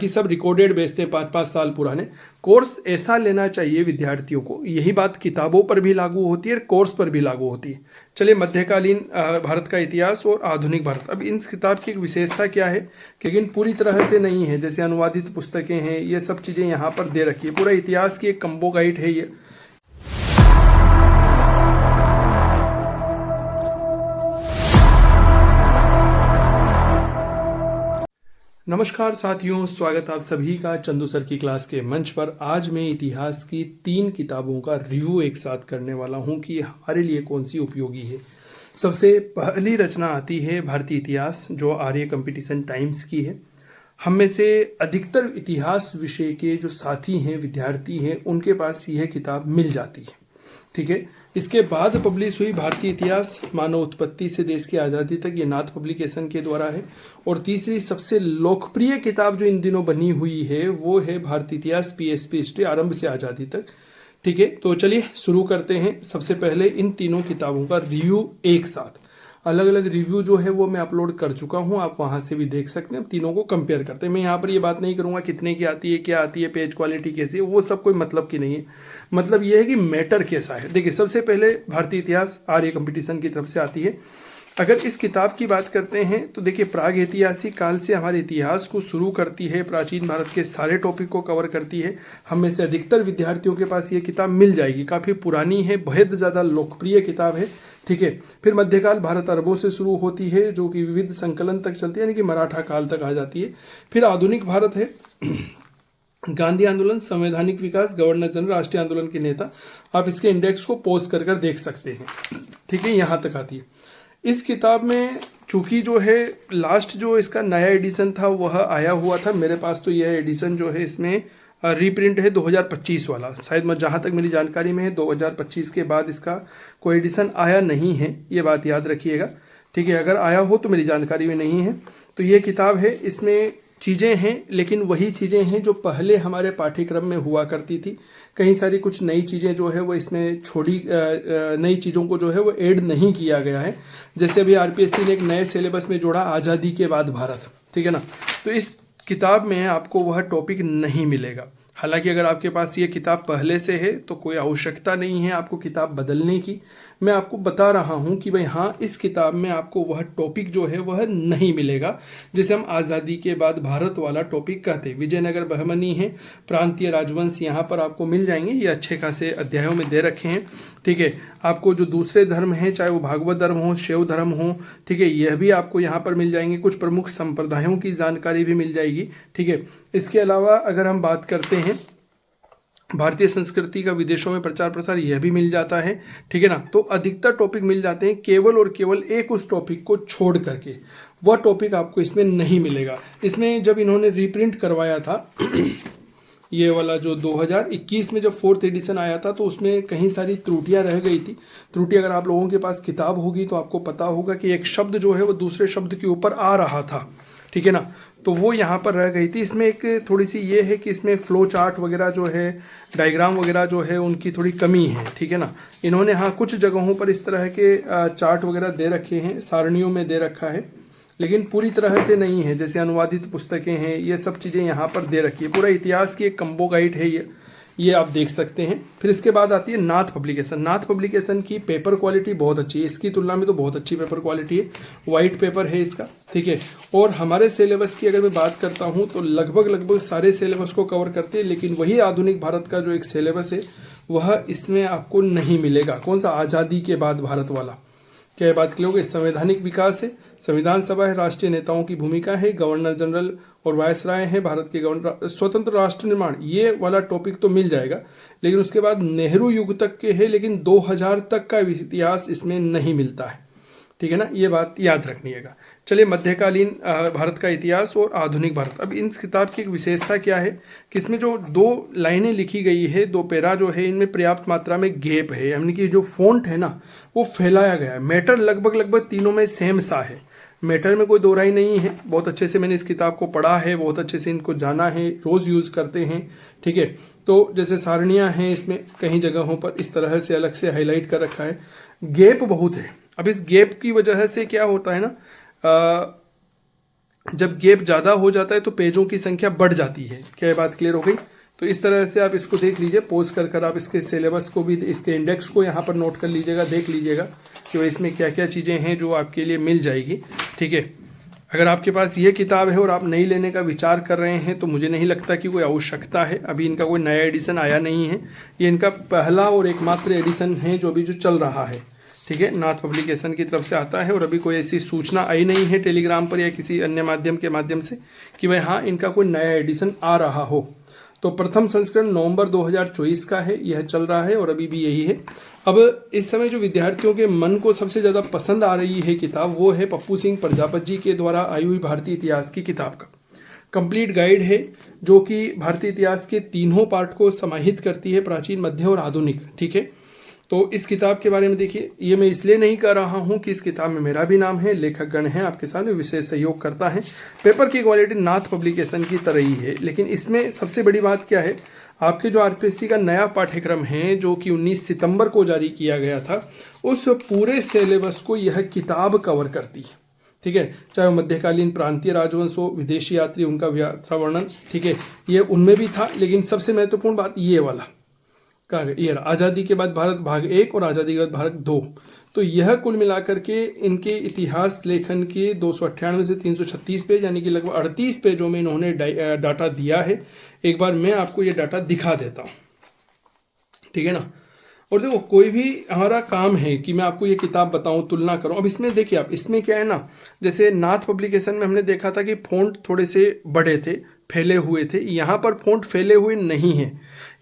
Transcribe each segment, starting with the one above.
बाकी सब रिकॉर्डेड बेचते हैं 5-5 साल पुराने। कोर्स ऐसा लेना चाहिए विद्यार्थियों को। यही बात किताबों पर भी लागू होती है, कोर्स पर भी लागू होती है। चलिए, मध्यकालीन भारत का इतिहास और आधुनिक भारत। अब इन किताब की एक विशेषता क्या है, लेकिन पूरी तरह से नहीं है, जैसे अनुवादित पुस्तकें हैं, ये सब चीज़ें यहाँ पर दे रखी है। पूरा इतिहास की एक कम्बो गाइड है ये। नमस्कार साथियों, स्वागत आप सभी का चंदू सर की क्लास के मंच पर। आज मैं इतिहास की 3 किताबों का रिव्यू एक साथ करने वाला हूं कि हमारे लिए कौन सी उपयोगी है। सबसे पहली रचना आती है भारतीय इतिहास, जो आर्य कंपटीशन टाइम्स की है। हम में से अधिकतर इतिहास विषय के जो साथी हैं, विद्यार्थी हैं, उनके पास यह किताब मिल जाती है। ठीक है। इसके बाद पब्लिश हुई भारतीय इतिहास मानव उत्पत्ति से देश की आज़ादी तक, ये नाथ पब्लिकेशन के द्वारा है। और तीसरी सबसे लोकप्रिय किताब जो इन दिनों बनी हुई है वो है भारतीय इतिहास पीएसपी हिस्ट्री आरंभ से आज़ादी तक। ठीक है, तो चलिए शुरू करते हैं। सबसे पहले इन तीनों किताबों का रिव्यू एक साथ। अलग अलग रिव्यू जो है वो मैं अपलोड कर चुका हूँ, आप वहाँ से भी देख सकते हैं। तीनों को कंपेयर करते हैं। मैं यहाँ पर ये बात नहीं करूँगा कितने की आती है, क्या आती है, पेज क्वालिटी कैसी है, वो सब कोई मतलब की नहीं है। मतलब ये है कि मैटर कैसा है। देखिए, सबसे पहले भारतीय इतिहास आर्य कंपटीशन की तरफ से आती है। अगर इस किताब की बात करते हैं तो देखिए, प्राग ऐतिहासिक काल से हमारे इतिहास को शुरू करती है, प्राचीन भारत के सारे टॉपिक को कवर करती है। हम में से अधिकतर विद्यार्थियों के पास ये किताब मिल जाएगी। काफ़ी पुरानी है, बेहद ज़्यादा लोकप्रिय किताब है। ठीक है। फिर मध्यकाल भारत अरबों से शुरू होती है, जो कि विविध संकलन तक चलती है, यानी कि मराठा काल तक आ जाती है। फिर आधुनिक भारत है, गांधी आंदोलन, संवैधानिक विकास, गवर्नर जनरल, राष्ट्रीय आंदोलन के नेता। आप इसके इंडेक्स को पॉज कर कर देख सकते हैं। ठीक है, यहाँ तक आती है। इस किताब में चूंकि जो है लास्ट जो इसका नया एडिशन था वह आया हुआ था। मेरे पास तो यह एडिशन जो है इसमें रीप्रिंट है 2025 वाला। शायद मैं जहाँ तक मेरी जानकारी में है 2025 के बाद इसका कोई एडिशन आया नहीं है, ये बात याद रखिएगा। ठीक है, अगर आया हो तो मेरी जानकारी में नहीं है। तो ये किताब है, इसमें चीज़ें हैं, लेकिन वही चीज़ें हैं जो पहले हमारे पाठ्यक्रम में हुआ करती थी। कहीं सारी कुछ नई चीज़ें जो है वो इसमें छोड़ी, नई चीज़ों को जो है वो ऐड नहीं किया गया है। जैसे अभी आरपीएससी ने एक नए सिलेबस में जोड़ा आज़ादी के बाद भारत। ठीक है ना, तो इस किताब में आपको वह टॉपिक नहीं मिलेगा। हालांकि अगर आपके पास ये किताब पहले से है तो कोई आवश्यकता नहीं है आपको किताब बदलने की। मैं आपको बता रहा हूँ कि भाई हाँ, इस किताब में आपको वह टॉपिक जो है वह नहीं मिलेगा, जैसे हम आज़ादी के बाद भारत वाला टॉपिक कहते हैं। विजयनगर बहमनी है, प्रांतीय राजवंश यहाँ पर आपको मिल जाएंगे, ये अच्छे खासे अध्यायों में दे रखे हैं। ठीक है, आपको जो दूसरे धर्म हैं, चाहे वो भागवत धर्म हो, शैव धर्म हो, ठीक है, यह भी आपको यहाँ पर मिल जाएंगे। कुछ प्रमुख संप्रदायों की जानकारी भी मिल जाएगी। ठीक है, इसके अलावा अगर हम बात करते हैं भारतीय संस्कृति का विदेशों में प्रचार प्रसार, यह भी मिल जाता है। ठीक है ना, तो अधिकतर टॉपिक मिल जाते हैं, केवल और केवल एक उस टॉपिक को छोड़ करके। वह टॉपिक आपको इसमें नहीं मिलेगा। इसमें जब इन्होंने रीप्रिंट करवाया था ये वाला जो 2021 में जब 4th एडिशन आया था, तो उसमें कहीं सारी त्रुटियां रह गई थी। त्रुटि अगर आप लोगों के पास किताब होगी तो आपको पता होगा कि एक शब्द जो है वो दूसरे शब्द के ऊपर आ रहा था। ठीक है ना, तो वो यहाँ पर रह गई थी। इसमें एक थोड़ी सी ये है कि इसमें फ्लो चार्ट वगैरह जो है, डायग्राम वगैरह जो है, उनकी थोड़ी कमी है। ठीक है ना, इन्होंने हाँ कुछ जगहों पर इस तरह के चार्ट वगैरह दे रखे हैं, सारणियों में दे रखा है, लेकिन पूरी तरह से नहीं है, जैसे अनुवादित पुस्तकें हैं, ये सब चीज़ें यहाँ पर दे रखी है। पूरा इतिहास की एक कम्बो गाइड है ये आप देख सकते हैं। फिर इसके बाद आती है नाथ पब्लिकेशन। नाथ पब्लिकेशन की पेपर क्वालिटी बहुत अच्छी है, इसकी तुलना में तो बहुत अच्छी पेपर क्वालिटी है। वाइट पेपर है इसका। ठीक है, और हमारे सिलेबस की अगर मैं बात करता हूँ तो लगभग सारे सिलेबस को कवर करते हैं, लेकिन वही आधुनिक भारत का जो एक सिलेबस है वह इसमें आपको नहीं मिलेगा। कौन सा? आज़ादी के बाद भारत वाला। क्या बात क्लियर हो गई? संवैधानिक विकास है, संविधान सभा है, राष्ट्रीय नेताओं की भूमिका है, गवर्नर जनरल और वायसराय हैं, भारत के गवर्नर, स्वतंत्र राष्ट्र निर्माण, ये वाला टॉपिक तो मिल जाएगा। लेकिन उसके बाद नेहरू युग तक के है, लेकिन 2000 तक का इतिहास इसमें नहीं मिलता है। ठीक है ना, ये बात याद रखिएगा। चलिए, मध्यकालीन भारत का इतिहास और आधुनिक भारत। अब इन किताब की एक विशेषता क्या है कि इसमें जो 2 लाइनें लिखी गई है, 2 पैरा जो है, इनमें पर्याप्त मात्रा में गैप है, यानी कि जो फॉन्ट है ना वो फैलाया गया है। मैटर लगभग तीनों में सेम सा है, मैटर में कोई दो राय नहीं है। बहुत अच्छे से मैंने इस किताब को पढ़ा है, बहुत अच्छे से इनको जाना है, रोज़ यूज़ करते हैं। ठीक है, तो जैसे सारणियाँ हैं, इसमें कहीं जगहों पर इस तरह से अलग से हाईलाइट कर रखा है। गैप बहुत है। अब इस गैप की वजह से क्या होता है ना, जब गैप ज़्यादा हो जाता है तो पेजों की संख्या बढ़ जाती है। क्या ये बात क्लियर हो गई? तो इस तरह से आप इसको देख लीजिए, पोज कर आप इसके सिलेबस को भी, इसके इंडेक्स को यहाँ पर नोट कर लीजिएगा, देख लीजिएगा कि भाई इसमें क्या क्या चीज़ें हैं जो आपके लिए मिल जाएगी। ठीक है, अगर आपके पास ये किताब है और आप नहीं लेने का विचार कर रहे हैं तो मुझे नहीं लगता कि कोई आवश्यकता है। अभी इनका कोई नया एडिशन आया नहीं है, ये इनका पहला और एकमात्र एडिशन है जो चल रहा है। ठीक है, नाथ पब्लिकेशन की तरफ से आता है और अभी कोई ऐसी सूचना आई नहीं है टेलीग्राम पर या किसी अन्य माध्यम के माध्यम से कि भाई हाँ इनका कोई नया एडिशन आ रहा हो। तो प्रथम संस्करण नवंबर 2024 का है, यह चल रहा है और अभी भी यही है। अब इस समय जो विद्यार्थियों के मन को सबसे ज़्यादा पसंद आ रही है किताब, वो है पप्पू सिंह प्रजापत जी के द्वारा आई हुई भारतीय इतिहास की किताब का कंप्लीट गाइड है, जो कि भारतीय इतिहास के तीनों पार्ट को समाहित करती है, प्राचीन, मध्य और आधुनिक। ठीक है, तो इस किताब के बारे में देखिए, ये मैं इसलिए नहीं कर रहा हूँ कि इस किताब में मेरा भी नाम है, लेखक गण हैं आपके साथ में, विशेष सहयोग करता है। पेपर की क्वालिटी नाथ पब्लिकेशन की तरह ही है, लेकिन इसमें सबसे बड़ी बात क्या है, आपके जो आरपीएससी का नया पाठ्यक्रम है जो कि 19 सितंबर को जारी किया गया था, उस पूरे सिलेबस को यह किताब कवर करती है। ठीक है, चाहे वो मध्यकालीन प्रांतीय राजवंश हो, विदेशी यात्री, उनका यात्रा वर्णन, ठीक है, ये उनमें भी था, लेकिन सबसे महत्वपूर्ण बात ये वाला ये आज़ादी के बाद भारत भाग 1 और आज़ादी के बाद भारत 2। तो यह कुल मिलाकर के इनके इतिहास लेखन के 298 से 336 पेज, यानी कि लगभग 38 पेजों में इन्होंने डाटा दिया है। एक बार मैं आपको ये डाटा दिखा देता हूँ, ठीक है ना। और देखो, कोई भी हमारा काम है कि मैं आपको ये किताब बताऊं, तुलना करूं। अब इसमें देखिए आप, इसमें क्या है ना, जैसे नाथ पब्लिकेशन में हमने देखा था कि फ़ॉन्ट थोड़े से बड़े थे, फैले हुए थे। यहाँ पर फ़ॉन्ट फैले हुए नहीं है,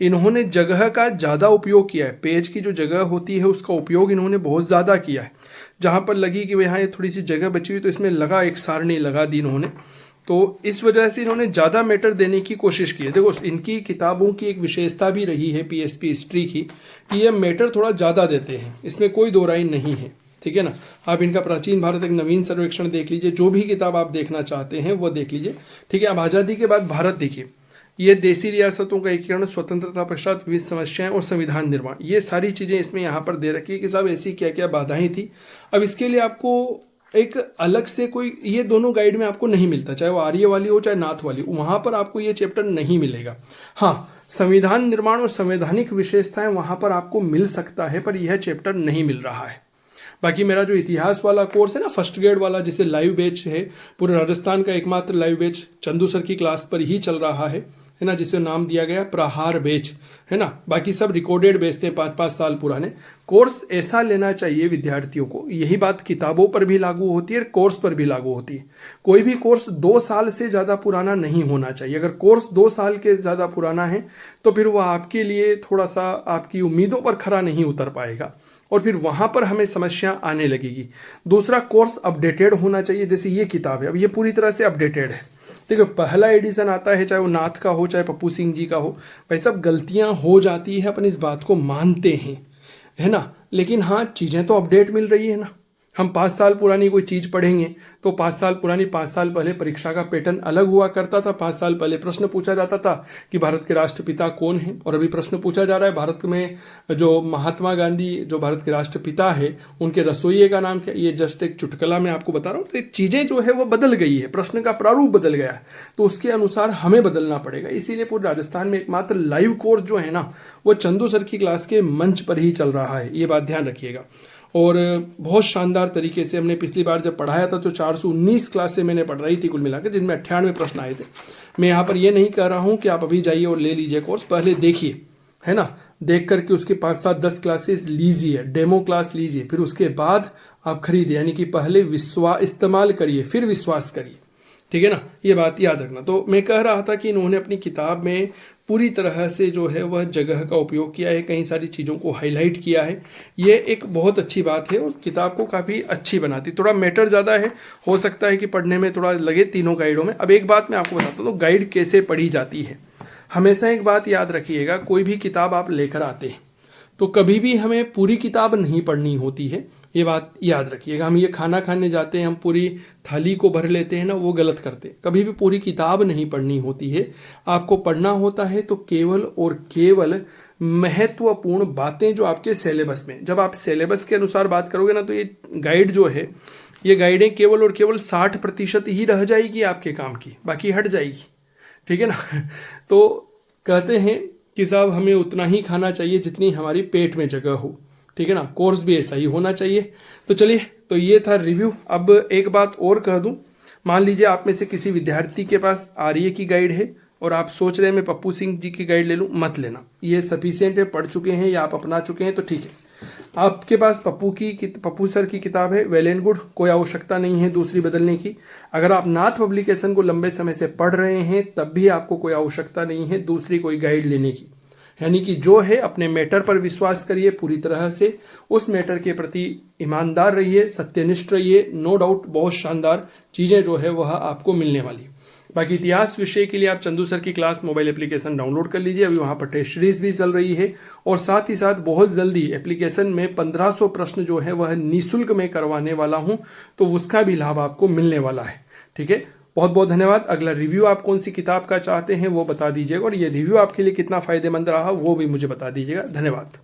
इन्होंने जगह का ज़्यादा उपयोग किया है। पेज की जो जगह होती है उसका उपयोग इन्होंने बहुत ज़्यादा किया है। जहाँ पर लगी कि यहाँ ये थोड़ी सी जगह बची हुई, तो इसमें लगा एक सारणी लगा दी इन्होंने, तो इस वजह से इन्होंने ज़्यादा मैटर देने की कोशिश की है। देखो, इनकी किताबों की एक विशेषता भी रही है पीएसपी हिस्ट्री की, कि ये मैटर थोड़ा ज़्यादा देते हैं, इसमें कोई दो राय नहीं है। ठीक है ना। आप इनका प्राचीन भारत एक नवीन सर्वेक्षण देख लीजिए, जो भी किताब आप देखना चाहते हैं वो देख लीजिए। ठीक है, अब आज़ादी के बाद भारत देखिए, ये देसी रियासतों का एकीकरण, स्वतंत्रता पश्चात विविध समस्याएं और संविधान निर्माण, ये सारी चीज़ें इसमें यहाँ पर दे रखी है कि साहब ऐसी क्या क्या बाधाएं थी। अब इसके लिए आपको एक अलग से कोई, ये दोनों गाइड में आपको नहीं मिलता, चाहे वो आर्य वाली हो चाहे नाथ वाली, वहाँ पर आपको ये चैप्टर नहीं मिलेगा। हाँ, संविधान निर्माण और संवैधानिक विशेषताएं वहाँ पर आपको मिल सकता है, पर यह चैप्टर नहीं मिल रहा है। बाकी मेरा जो इतिहास वाला कोर्स है ना, फर्स्ट ग्रेड वाला, जिसे लाइव बैच है, पूरे राजस्थान का एकमात्र लाइव बैच चंदू सर की क्लास पर ही चल रहा है ना, जिसे नाम दिया गया प्रहार बैच, है ना। बाकी सब रिकॉर्डेड बैच थे 5-5 साल पुराने। कोर्स ऐसा लेना चाहिए विद्यार्थियों को, यही बात किताबों पर भी लागू होती है, कोर्स पर भी लागू होती है। कोई भी कोर्स 2 साल से ज़्यादा पुराना नहीं होना चाहिए। अगर कोर्स 2 साल के ज़्यादा पुराना है तो फिर वह आपके लिए थोड़ा सा आपकी उम्मीदों पर खरा नहीं उतर पाएगा, और फिर वहाँ पर हमें समस्या आने लगेगी। दूसरा, कोर्स अपडेटेड होना चाहिए। जैसे ये किताब है, अब ये पूरी तरह से अपडेटेड है। देखो, पहला एडिशन आता है, चाहे वो नाथ का हो चाहे पप्पू सिंह जी का हो, भाई सब गलतियाँ हो जाती है, अपन इस बात को मानते हैं, है ना। लेकिन हाँ, चीज़ें तो अपडेट मिल रही है ना। हम 5 साल पुरानी कोई चीज़ पढ़ेंगे तो 5 साल पुरानी, 5 साल पहले परीक्षा का पैटर्न अलग हुआ करता था। 5 साल पहले प्रश्न पूछा जाता था कि भारत के राष्ट्रपिता कौन है, और अभी प्रश्न पूछा जा रहा है भारत में जो महात्मा गांधी जो भारत के राष्ट्रपिता है, उनके रसोइये का नाम क्या। ये जस्ट एक चुटकुला मैं आपको बता रहा हूँ। तो चीज़ें जो है वो बदल गई है, प्रश्न का प्रारूप बदल गया है, तो उसके अनुसार हमें बदलना पड़ेगा। इसीलिए पूरे राजस्थान में एकमात्र लाइव कोर्स जो है ना, वो चंदू सर की क्लास के मंच पर ही चल रहा है, ये बात ध्यान रखिएगा। और बहुत शानदार तरीके से हमने पिछली बार जब पढ़ाया था तो 419 क्लासें मैंने पढ़ाई थी कुल मिलाकर, जिनमें 98 प्रश्न आए थे। मैं यहाँ पर ये नहीं कह रहा हूँ कि आप अभी जाइए और ले लीजिए कोर्स, पहले देखिए, है ना। देख करके उसके 5, 7, 10 क्लासेस लीजिए, डेमो क्लास लीजिए, फिर उसके बाद आप खरीदिए। यानी कि पहले इस्तेमाल करिए फिर विश्वास करिए, ठीक है ना। ये बात याद रखना। तो मैं कह रहा था कि इन्होंने अपनी किताब में पूरी तरह से जो है वह जगह का उपयोग किया है, कई सारी चीज़ों को हाईलाइट किया है। ये एक बहुत अच्छी बात है और किताब को काफ़ी अच्छी बनाती। थोड़ा मैटर ज़्यादा है, हो सकता है कि पढ़ने में थोड़ा लगे तीनों गाइडों में। अब एक बात मैं आपको बताता हूँ, तो गाइड कैसे पढ़ी जाती है। हमेशा एक बात याद रखिएगा, कोई भी किताब आप लेकर आते हैं तो कभी भी हमें पूरी किताब नहीं पढ़नी होती है, ये बात याद रखिएगा। हम ये खाना खाने जाते हैं, हम पूरी थाली को भर लेते हैं ना, वो गलत करते हैं। कभी भी पूरी किताब नहीं पढ़नी होती है। आपको पढ़ना होता है तो केवल और केवल महत्वपूर्ण बातें जो आपके सिलेबस में, जब आप सिलेबस के अनुसार बात करोगे ना, तो ये गाइड जो है ये गाइडें केवल और केवल 60% ही रह जाएगी आपके काम की, बाकी हट जाएगी, ठीक है ना। तो कहते हैं कि साहब हमें उतना ही खाना चाहिए जितनी हमारी पेट में जगह हो, ठीक है ना। कोर्स भी ऐसा ही होना चाहिए। तो चलिए, तो ये था रिव्यू। अब एक बात और कह दूं, मान लीजिए आप में से किसी विद्यार्थी के पास आर्य की गाइड है और आप सोच रहे हैं मैं पप्पू सिंह जी की गाइड ले लूं, मत लेना, ये सफिशियंट है, पढ़ चुके हैं या आप अपना चुके हैं तो ठीक है। आपके पास पप्पू सर की किताब है, वेल एंड गुड, कोई आवश्यकता नहीं है दूसरी बदलने की। अगर आप नाथ पब्लिकेशन को लंबे समय से पढ़ रहे हैं तब भी आपको कोई आवश्यकता नहीं है दूसरी कोई गाइड लेने की। यानी कि जो है अपने मैटर पर विश्वास करिए पूरी तरह से, उस मैटर के प्रति ईमानदार रहिए, सत्यनिष्ठ रहिए, नो डाउट बहुत शानदार चीज़ें जो है वह आपको मिलने वाली। बाकी इतिहास विषय के लिए आप चंदू सर की क्लास मोबाइल एप्लीकेशन डाउनलोड कर लीजिए, अभी वहाँ पर टेस्ट सीरीज भी चल रही है। और साथ ही साथ बहुत जल्दी एप्लीकेशन में 1500 प्रश्न जो है वह निःशुल्क में करवाने वाला हूँ, तो उसका भी लाभ आपको मिलने वाला है, ठीक है। बहुत बहुत धन्यवाद। अगला रिव्यू आप कौन सी किताब का चाहते हैं वो बता दीजिएगा, और ये रिव्यू आपके लिए कितना फ़ायदेमंद रहा वो भी मुझे बता दीजिएगा। धन्यवाद।